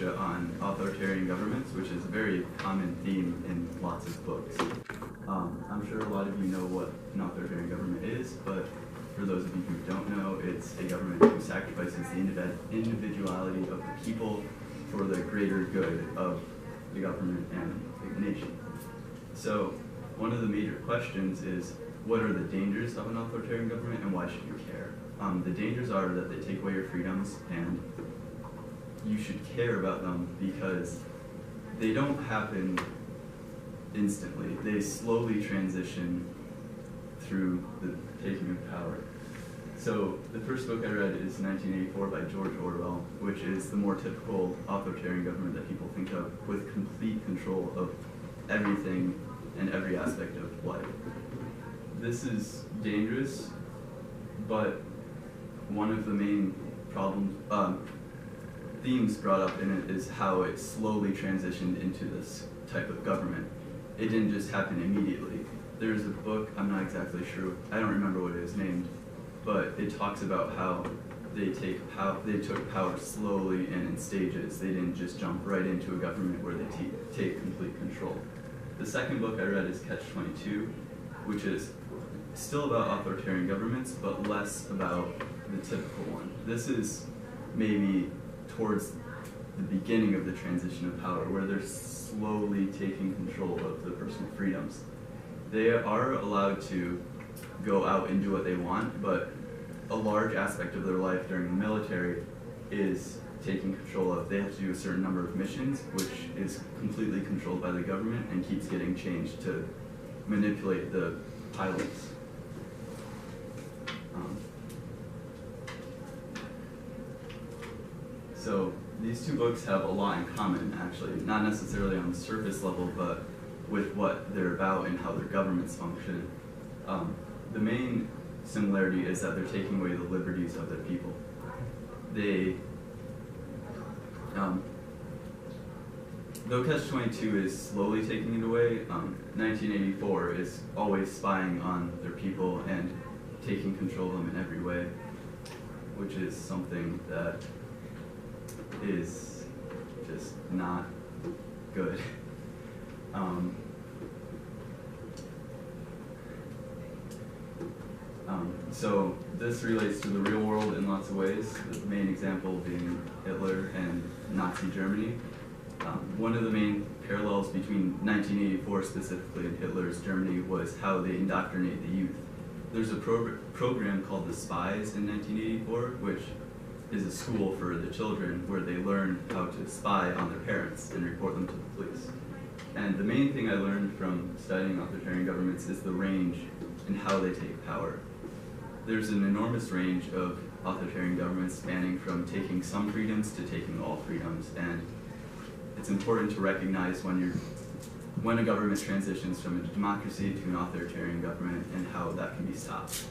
minutia on authoritarian governments, which is a very common theme in lots of books. I'm sure a lot of you know what an authoritarian government is, but for those of you who don't know, it's a government who sacrifices the individuality of the people for the greater good of the government and the nation. So one of the major questions is, what are the dangers of an authoritarian government and why should you care? The dangers are that they take away your freedoms, and you should care about them because they don't happen instantly. They slowly transition through the taking of power. So the first book I read is 1984 by George Orwell, which is the more typical authoritarian government that people think of, with complete control of everything and every aspect of life. This is dangerous, but one of the main themes brought up in it is how it slowly transitioned into this type of government. It didn't just happen immediately. There's a book, I'm not exactly sure, I don't remember what it was named, but it talks about how they took power slowly and in stages. They didn't just jump right into a government where they take complete control. The second book I read is Catch-22, which is still about authoritarian governments, but less about the typical one. This is maybe towards the beginning of the transition of power, where they're slowly taking control of the personal freedoms. They are allowed to go out and do what they want, but a large aspect of their life during the military is taking control of. They have to do a certain number of missions, which is completely controlled by the government and keeps getting changed to manipulate the pilots. So these two books have a lot in common, actually, not necessarily on the surface level, but with what they're about and how their governments function. The main similarity is that they're taking away the liberties of their people. Though Catch-22 is slowly taking it away, 1984 is always spying on their people and taking control of them in every way, which is something that is just not good. So this relates to the real world in lots of ways, the main example being Hitler and Nazi Germany. One of the main parallels between 1984 specifically and Hitler's Germany was how they indoctrinate the youth. There's a program called The Spies in 1984, which is a school for the children where they learn how to spy on their parents and report them to the police. And the main thing I learned from studying authoritarian governments is the range in how they take power. There's an enormous range of authoritarian governments spanning from taking some freedoms to taking all freedoms, and it's important to recognize when a government transitions from a democracy to an authoritarian government and how that can be stopped.